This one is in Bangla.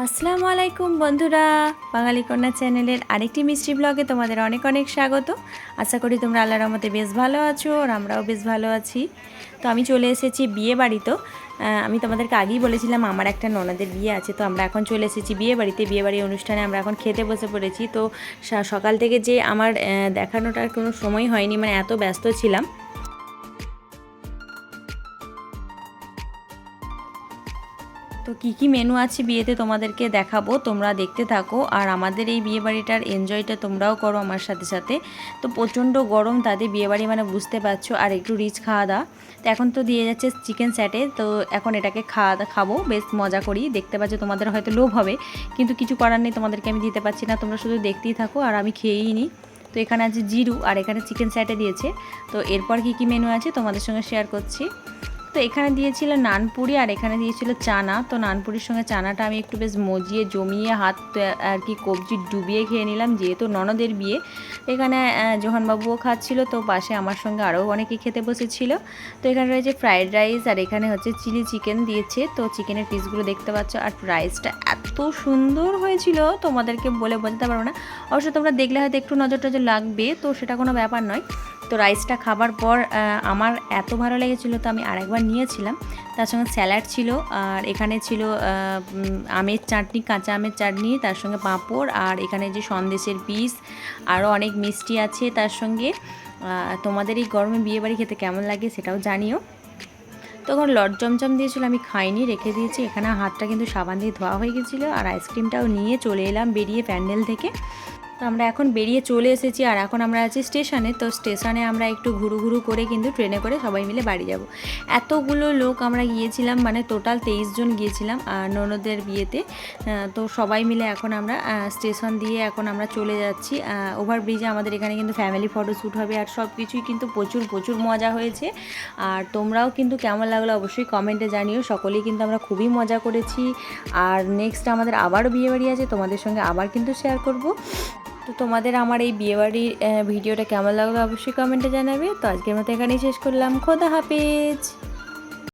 আসসালামু আলাইকুম বন্ধুরা, বাঙালি কন্যা চ্যানেলের আরেকটি মিষ্টি ব্লগে তোমাদের অনেক অনেক স্বাগত। আশা করি তোমরা আল্লাহর রহমতে বেশ ভালো আছো আর আমরাও বেশ ভালো আছি। তো আমি চলে এসেছি বিয়ে বাড়ি। তো আমি তোমাদেরকে আগেই বলেছিলাম আমার একটা ননদের বিয়ে আছে, তো আমরা এখন চলে এসেছি বিয়ে বাড়িতে। বিয়েবাড়ির অনুষ্ঠানে আমরা এখন খেতে বসে পড়েছি। তো সকাল থেকে যে আমার দেখানোটার কোনো সময় হয়নি, মানে এত ব্যস্ত ছিলাম। তো কী মেনু আছে বিয়েতে তোমাদেরকে দেখাবো, তোমরা দেখতে থাকো আর আমাদের এই বিয়েবাড়িটার এনজয়টা তোমরাও করো আমার সাথে সাথে। তো প্রচণ্ড গরম, তাদের বিয়েবাড়ি মানে বুঝতে পারছো, আর একটু রিচ খাওয়া দাওয়া। তো এখন তো দিয়ে যাচ্ছে চিকেন স্যাটে, তো এখন এটাকে খাবো, বেশ মজা করি। দেখতে পাচ্ছ, তোমাদের হয়তো লোভ হবে, কিন্তু কিছু করার নেই, তোমাদেরকে আমি দিতে পারছি না, তোমরা শুধু দেখতেই থাকো আর আমি খেয়েই নিই। তো এখানে আছে জিরু আর এখানে চিকেন স্যাটে দিয়েছে। তো এরপর কী মেনু আছে তোমাদের সঙ্গে শেয়ার করছি। তো এখানে দিয়েছিল নানপুরি আর এখানে দিয়েছিল চানা। তো নানপুরির সঙ্গে চানাটা আমি একটু বেশ মজিয়ে জমিয়ে হাত আর কি কবজি ডুবিয়ে খেয়ে নিলাম, যেহেতু ননদের বিয়ে। এখানে জোহানবাবুও খাচ্ছিল, তো পাশে আমার সঙ্গে আরও অনেকে খেতে বসেছিল। তো এখানে রয়েছে ফ্রায়েড রাইস আর এখানে হচ্ছে চিলি চিকেন দিয়েছে। তো চিকেনের পিসগুলো দেখতে পাচ্ছ, আর রাইসটা এত সুন্দর হয়েছিল তোমাদেরকে বলে বোঝাতে পারবো না। অবশ্য তোমরা দেখলে হয়তো একটু নজর টজর লাগবে, তো সেটা কোনো ব্যাপার নয়। তো রাইসটা খাবার পর আমার এত ভালো লেগেছিলো, তো আমি আরেকবার নিয়েছিলাম। তার সঙ্গে স্যালাড ছিল আর এখানে ছিল আমের চাটনি, কাঁচা আমের চাটনি, তার সঙ্গে পাঁপড় আর এখানে যে সন্দেশের পিস, আরও অনেক মিষ্টি আছে তার সঙ্গে। তোমাদের এই গরমে বিয়েবাড়ি খেতে কেমন লাগে সেটাও জানিও। তখন লট জমজম দিয়েছিল, আমি খাইনি, রেখে দিয়েছি। এখানে হাতটা কিন্তু সাবান দিয়ে ধোয়া হয়ে গেছিলো। আর আইসক্রিমটাও নিয়ে চলে এলাম বেরিয়ে প্যান্ডেল থেকে। তো আমরা এখন বেরিয়ে চলে এসেছি আর এখন আমরা আছি স্টেশনে। তো স্টেশনে আমরা একটু ঘুরু করে কিন্তু ট্রেনে করে সবাই মিলে বাড়ি যাব। এতগুলো লোক আমরা গিয়েছিলাম, মানে টোটাল 23 জন গিয়েছিলাম ননদের বিয়েতে। তো সবাই মিলে এখন আমরা স্টেশন দিয়ে এখন আমরা চলে যাচ্ছি ওভারব্রিজে। আমাদের এখানে কিন্তু ফ্যামিলি ফটোশ্যুট হবে আর সব কিছুই কিন্তু প্রচুর মজা হয়েছে। আর তোমরাও কিন্তু কেমন লাগলো অবশ্যই কমেন্টে জানিও। সকলেই কিন্তু আমরা খুবই মজা করেছি। আর নেক্সট আমাদের আবারও বিয়েবাড়ি আছে, তোমাদের সঙ্গে আবার কিন্তু শেয়ার করব। তো তোমাদের আমার এই বিয়েবাড়ির ভিডিওটা কেমন লাগলো অবশ্যই কমেন্টে জানাবে। তো আজকের মতো এখানেই শেষ করলাম। খোদা হাফেজ।